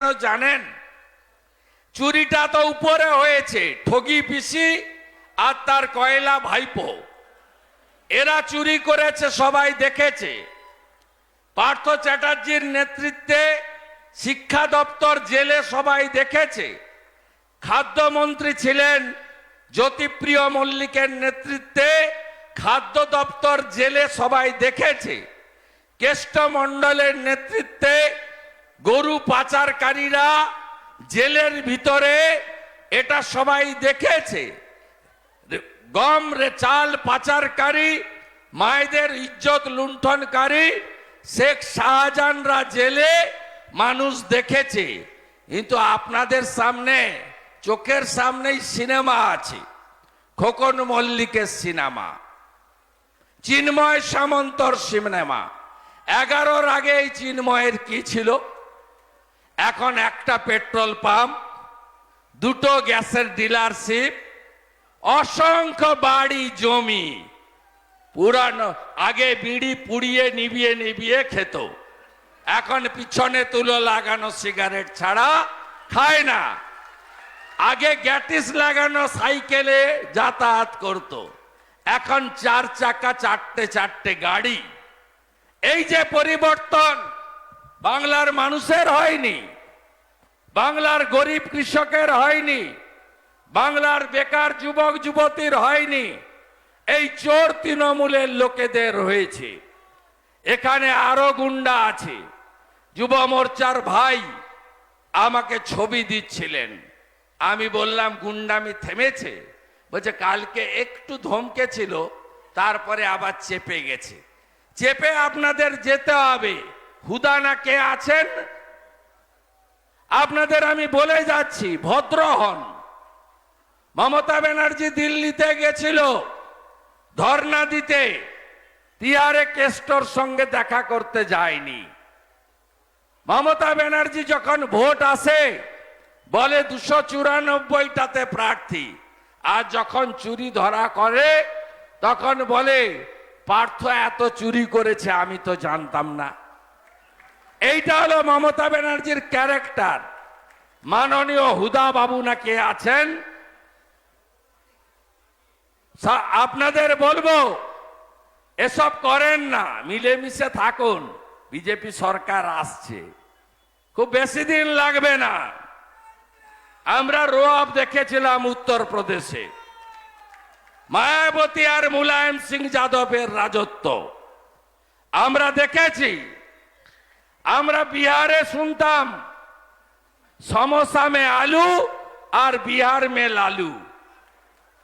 জানেন চুরিটা তো উপরে হয়েছে, ঠগি পিসি আর তার কয়লা ভাইপো এরা চুরি করেছে, সবাই দেখেছে। পার্থ চ্যাটার্জির নেতৃত্বে শিক্ষা দপ্তর জেলে সবাই দেখেছে। খাদ্যমন্ত্রী ছিলেন জ্যোতিপ্রিয় মল্লিকের নেতৃত্বে খাদ্য দপ্তর জেলে সবাই দেখেছে। কেষ্টমণ্ডলের নেতৃত্বে গরু পাচারকারীরা জেলের ভিতরে, এটা সবাই দেখেছে। গম চাল পাচারকারী, মায়েদের ইজ্জত লুণ্ঠনকারী শেখ শাহজাহানরা জেলে, মানুষ দেখেছে। কিন্তু আপনাদের সামনে চোখের সামনেই সিনেমা আছে, খোকন মল্লিকের সিনেমা, চিন্ময় সামন্তর সিনেমা। 11-র আগে এই চিন্ময়ের কি ছিল? এখন একটা পেট্রোল পাম্প, দুটো গ্যাসের ডিলারশিপ, অসংখ্য বাড়ি জমি। পুরানো আগে বিড়ি পুড়িয়ে নিভিয়ে নিভিয়ে খেত, এখন পিছনে তুলো লাগানো সিগারেট ছাড়া খায় না। আগে গ্যাটিস লাগানো সাইকেলে যাতায়াত করত, এখন 4 চাকা 4টে গাড়ি। এই যে পরিবর্তন বাংলার মানুষের হয়নি, বাংলার গরিব কৃষকের হয়নি, বাংলার বেকার যুবক যুবতীর হয়নি, এই চোর তৃণমূলের লোকেদের হয়েছে। এখানে আরো গুন্ডা আছে। যুব মোর্চার ভাই আমাকে ছবি দিচ্ছিলেন, আমি বললাম গুন্ডামি থেমেছে? বলছে কালকে একটু ধমকেছিল, তারপরে আবার চেপে গেছে। চেপে আপনাদের যেতে হবে। হুদানা কে আছেন? আপনাদের আমি বলে যাচ্ছি, ভদ্র হন। মমতা ব্যানার্জি দিল্লিতে গেছিল ধর্ণা দিতে, টিআরএ কেস্টর সঙ্গে দেখা করতে যায়নি। মমতা ব্যানার্জি যখন ভোট আসে বলে 294টাতে প্রার্থী, আর যখন চুরি ধরা করে তখন বলে পার্থ এত চুরি করেছে আমি তো জানতাম না। এইটা হলো মমতা ব্যানার্জির ক্যারেক্টার। মাননীয় হুদা বাবু না কে আছেন, আপনাদের বলবো এসব করেন না, মিলেমিশে থাকুন। বিজেপি সরকার আসছে, খুব বেশি দিন লাগবে না। আমরা রোয়াব দেখেছিলাম উত্তরপ্রদেশে, মায়াবতী আর মুলায়ম সিং যাদবের রাজত্ব আমরা দেখেছি। আমরা বিহারে শুনতাম সমোসা মে আলু আর বিহার মে লালু,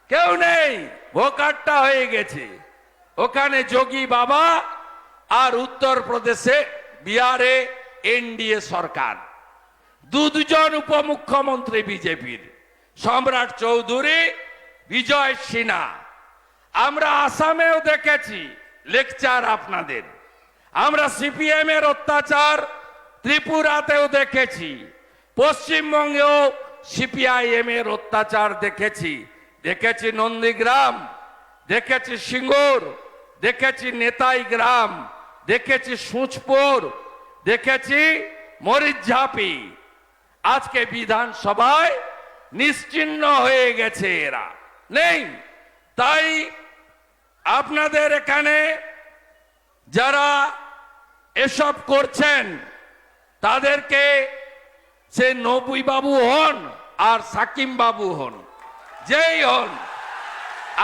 কেউ নেই, ভোকাট্টা হয়ে গেছে। ওখানে যোগী বাবা আর উত্তরপ্রদেশে বিহারে এনডিএ সরকার, দুজন উপমুখ্যমন্ত্রী বিজেপির, সম্রাট চৌধুরী, বিজয় সিনহা। আমরা আসামেও দেখেছি লেকচার আপনাদের। আমরা সিপিএম এর অত্যাচার ত্রিপুরাতেও দেখেছি, পশ্চিমবঙ্গেও সিপিআইএম এর অত্যাচার দেখেছি। দেখেছি নন্দীগ্রাম, দেখেছি সিঙ্গুর, দেখেছি নেতাই গ্রাম, দেখেছি সুচপুর, দেখেছি মরিচঝাপি। আজকে বিধানসভায় নিশ্চিহ্ন হয়ে গেছে, এরা নেই। তাই আপনাদের এখানে যারা এসব করছেন তাদেরকে, সে নবী বাবু হন আর সাকিম বাবু হন, যেই হন,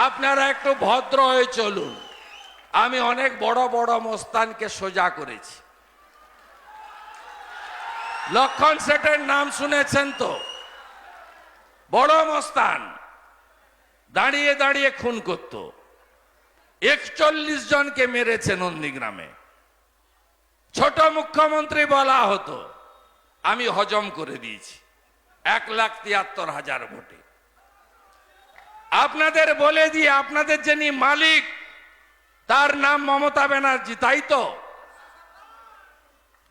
আপনারা একটু ভদ্র হয়ে চলুন। আমি অনেক বড় বড় মস্তানকে সোজা করেছি। লক্ষণ শেঠের নাম শুনেছেন তো? বড় মস্তান, দাঁড়িয়ে দাঁড়িয়ে খুন করত, 41 জনকে মেরেছে নন্দীগ্রামে। ছোট মুখ্যমন্ত্রী বলা হতো, আমি হজম করে দিয়েছি 1,73,000 ভোটে। আপনাদের বলে দিয়ে, আপনাদের যিনি মালিক তার নাম মমতা ব্যানার্জি, তাই তো?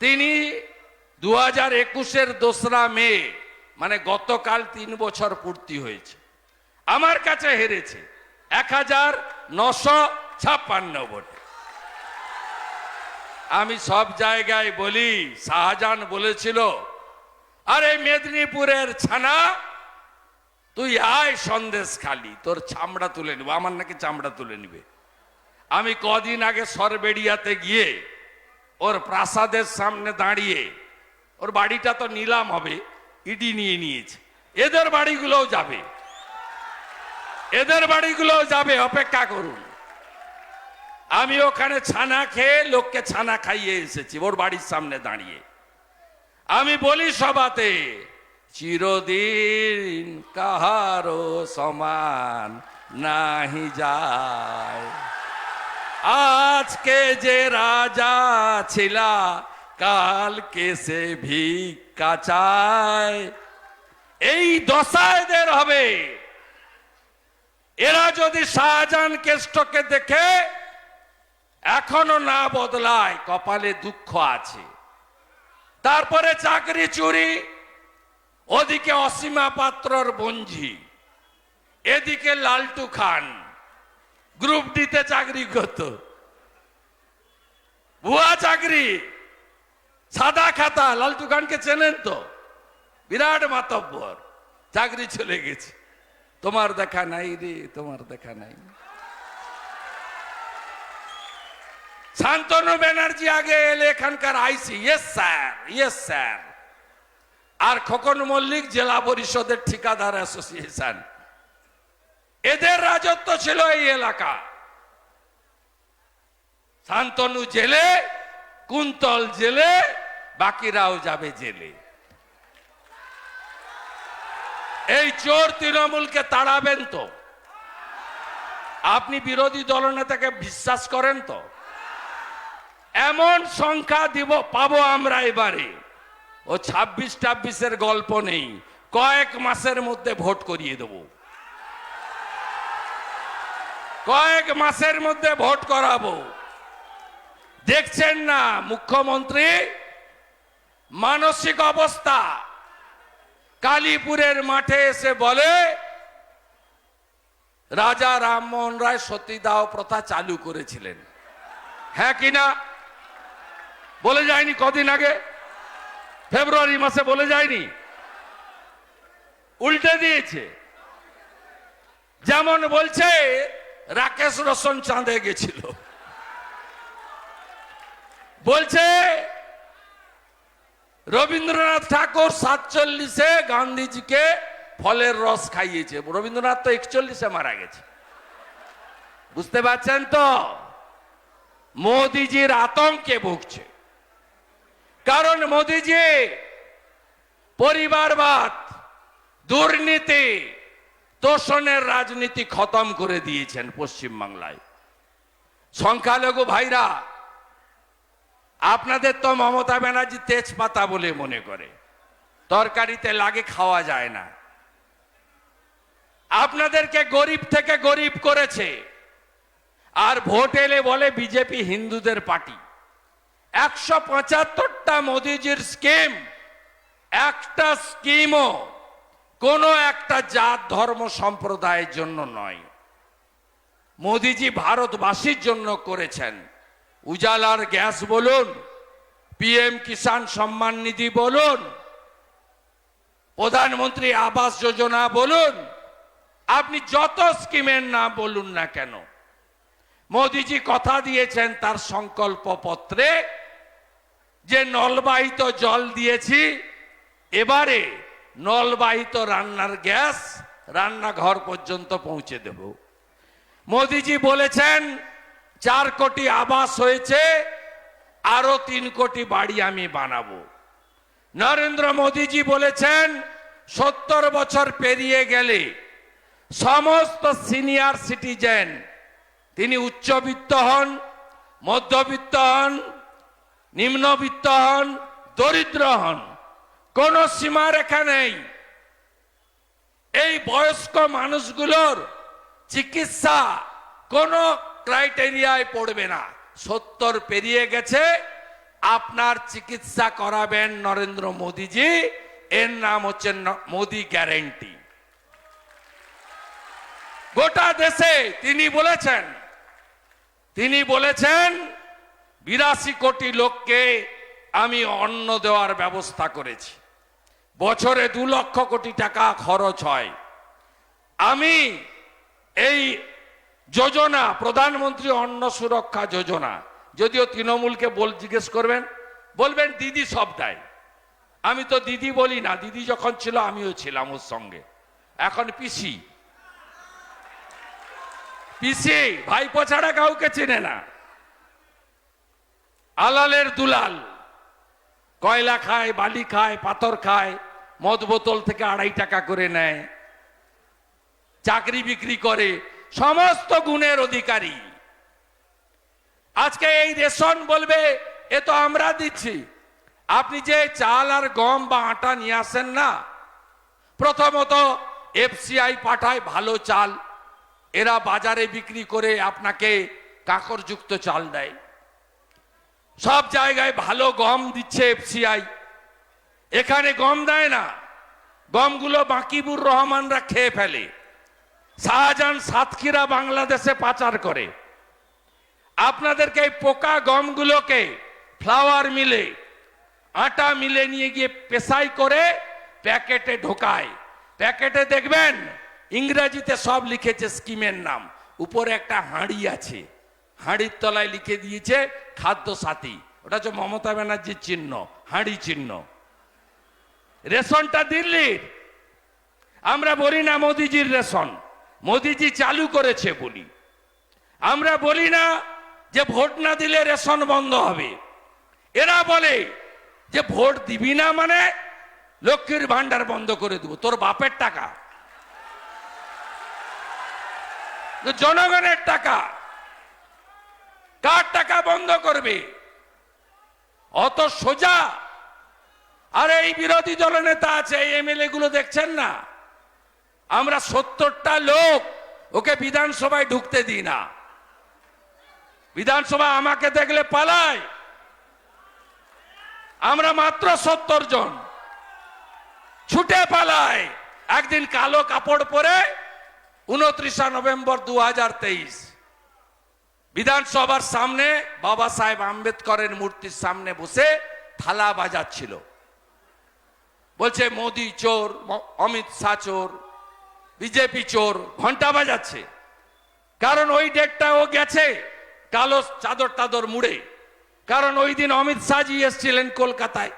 তিনি 2021-এর 2রা মে, মানে গতকাল 3 বছর পূর্তি হয়েছে, আমার কাছে হেরেছে 1956 ভোটে। আমি সব জায়গায় বলি, শাহজাহান বলেছিল আরে মেদিনীপুরের ছানা, তুই আয় সন্দেশ খালি, তোর চামড়া তুলে নিব। আমার নাকি চামড়া তুলে নিবে। আমি কদিন আগে সরবেড়িয়াতে গিয়ে ওর প্রাসাদের সামনে দাঁড়িয়ে, ওর বাড়িটা তো নিলাম হবে, ইডি নিয়ে নিয়েছে, এদের বাড়িগুলোও যাবে, এদের বাড়িগুলোও যাবে, অপেক্ষা করুন। আমি ওখানে ছানা খেয়ে লোককে ছানা খাইয়ে এসেছি ওর বাড়ির সামনে দাঁড়িয়ে। আমি বলি সভাতে, চিরদিন কাহারো সমান নাহি যায়, আজকে যে রাজা ছিলা কালকে সে ভিক্ষা চায়। এই দশা এদের হবে। এরা যদি শাহজাহান কেষ্টকে দেখে এখনো না বদলায়, কপালে দুঃখ আছে। তারপরে চাকরি চুরি, ওদিকে অসীমা পাত্রর বঞ্জি, এদিকে লালটু খান গ্রুপ ডিতে চাকরি করত, ভুয়া চাকরি, সাদা খাতা। লালটু খানকে চেনেন তো, বিরাট মাতব্বর, চাকরি চলে গেছে। তোমার দেখা নাই রে, তোমার দেখা নাই। শান্তনু ব্যানার্জি আগে এলে এখানকার আইসি, ইয়েস স্যার, ইয়েস স্যার। আর খোকন মল্লিক জেলা পরিষদের ঠিকাদার অ্যাসোসিয়েশন, এদের রাজত্ব ছিল এই এলাকা। শান্তনু জেলে, কুন্তল জেলে, বাকিরাও যাবে জেলে। এই চোর তৃণমূলকে তাড়াবেন তো? আপনি বিরোধী দলনেতাকে বিশ্বাস করেন তো? এমন সংখ্যা দিব পাবো আমরা এবারে, ও 26-26 গল্প নেই, কয়েক মাসের মধ্যে ভোট করিয়ে দেব, কয়েক মাসের মধ্যে ভোট করাবো। দেখছেন না মুখ্যমন্ত্রী মানসিক অবস্থা? কালীপুরের মাঠে এসে বলে রাজা রামমোহন রায় সতীদাহ প্রথা চালু করেছিলেন। হ্যাঁ কিনা বলে যায়নি? কদিন আগে ফেব্রুয়ারি মাসে বলে যায়নি? উল্টে দিয়েছে। যেমন বলছে রাকেশ রোশন চাঁদে গেছিল, বলছে রবীন্দ্রনাথ ঠাকুর 47-এ গান্ধীজিকে ফলের রস খাইয়েছে। রবীন্দ্রনাথ তো 41-এ মারা গেছে। বুঝতে পারছেন তো? মোদিজির আতঙ্কে ভুগছে, কারণ মোদিজি পরিবারবাদ, দুর্নীতি, তোষণের রাজনীতি খতম করে দিয়েছেন পশ্চিমবাংলায়। সংখ্যালঘু ভাইরা, আপনাদের তো মমতা ব্যানার্জি তেজপাতা বলে মনে করে, তরকারিতে লাগে, খাওয়া যায় না। আপনাদেরকে গরিব থেকে গরিব করেছে, আর ভোট এলে বলে বিজেপি হিন্দুদের পার্টি। 175টা মোদিজির স্কিম, একটা স্কিমও কোনো একটা জাত ধর্ম সম্প্রদায়ের জন্য নয়। মোদিজি ভারতবাসীর জন্য করেছেন। উজালার গ্যাস বলুন, পিএম কিষাণ সম্মান নিধি বলুন, প্রধানমন্ত্রী আবাস যোজনা বলুন, আপনি যত স্কিমের নাম বলুন না কেন, মোদিজি কথা দিয়েছেন তার সংকল্প পত্রে যে নলবাহিত জল দিয়েছি, এবারে নলবাহিত রান্নার গ্যাস রান্নাঘর পর্যন্ত পৌঁছে দেব। মোদিজি বলেছেন 4 কোটি আবাস হয়েছে, আরো 3 কোটি বাড়ি আমি বানাবো। নরেন্দ্র মোদিজি বলেছেন 70 বছর পেরিয়ে গেলে সমস্ত সিনিয়র সিটিজেন, তিনি উচ্চবিত্ত হন, মধ্যবিত্ত হন, নিম্নবিত্ত হন, দরিদ্র হন, কোন সীমারেখা নেই, এই বয়স্ক মানুষগুলোর চিকিৎসা কোন ক্রাইটেরিয়ায় পড়বে না। 70 পেরিয়ে গেছে, আপনার চিকিৎসা করাবেন নরেন্দ্র মোদিজি। এর নাম হচ্ছে মোদি গ্যারেন্টি। গোটা দেশে তিনি বলেছেন 82 কোটি লোককে আমি অন্ন দেওয়ার ব্যবস্থা করেছি। বছরে 2 লক্ষ কোটি টাকা খরচ হয়। আমি এই যোজনা, প্রধানমন্ত্রী অন্ন সুরক্ষা যোজনা, যদিও তৃণমূলকে জিজ্ঞেস করবেন, বলবেন দিদি সব দেয়। আমি তো দিদি বলি না, দিদি যখন ছিল আমিও ছিলাম ওর সঙ্গে। এখন পিসি, পিসি ভাইপো ছাড়া কাউকে চেনে না। আলালের দুলাল, কয়লা খায়, বালি খায়, পাথর খায়, মদ বোতল থেকে 2.5 টাকা করে নেয়, চাকরি বিক্রি করে, সমস্ত গুণের অধিকারী। আজকে এই রেশন বলবে এ তো আমরা দিচ্ছি। আপনি যে চাল আর গম বা আটা নিয়ে আসেন না, প্রথমত এফসিআই পাঠায় ভালো চাল, এরা বাজারে বিক্রি করে আপনাকে কাঁকরযুক্ত চাল দেয়। সব জায়গায় ভালো গম দিচ্ছে এফসিআই, এখানে গম দেয় না। গমগুলো বাকিবুর রহমানরা খেয়ে ফেলে, শাহজাহান সাতক্ষীরা বাংলাদেশে পাচার করে। আপনাদেরকে এই পোকা গমগুলোকে ফ্লাওয়ার মিলে, আটা মিলে নিয়ে গিয়ে পেশাই করে প্যাকেটে ঢোকায়। প্যাকেটে দেখবেন ইংরেজিতে সব লিখেছে স্কিমের নাম, উপরে একটা হাঁড়ি আছে, হাঁড়ির তলায় লিখে দিয়েছে খাদ্য সাথী। ওটা হচ্ছে মমতা ব্যানার্জির চিহ্ন, হাঁড়ি চিহ্ন। রেশনটা দিল্লির। আমরা বলি না মোদিজির রেশন, মোদিজি চালু করেছে বলি। আমরা বলি না যে ভোট না দিলে রেশন বন্ধ হবে। এরা বলে যে ভোট দিবি না মানে লক্ষ্মীর ভান্ডার বন্ধ করে দেব। তোর বাপের টাকা, জনগণের টাকা, কার টাকা বন্ধ করবে? অত সোজা। আর এই বিরোধী দলনেতা আছে, এই এমএলএ গুলো দেখছেন না, আমরা 70টা লোক ওকে বিধানসভায় ঢুকতে দিই না। বিধানসভা আমাকে দেখলে পালায়। আমরা মাত্র 70 জন ছুটে পালায়। একদিন কালো কাপড় পরে 29 নভেম্বর 2023 বিধানসভার সামনে বাবা সাহেব আম্বেদকরের মূর্তির সামনে বসে থালা বাজাচ্ছিল, বলছে মোদি চোর, অমিত শাহ চোর, বিজেপি চোর, ঘন্টা বাজাচ্ছে। কারণ ওই ডেটটা ও গেছে কালো চাদর টাদর মুড়ে। কারণ ওই দিন অমিত শাহজি এসেছিলেন কলকাতায়,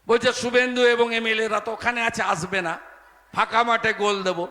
বলছে শুভেন্দু এবং এমএলএরা তো ওখানে আছে, আসবে না, ফাঁকা মাঠে গোল দেবো।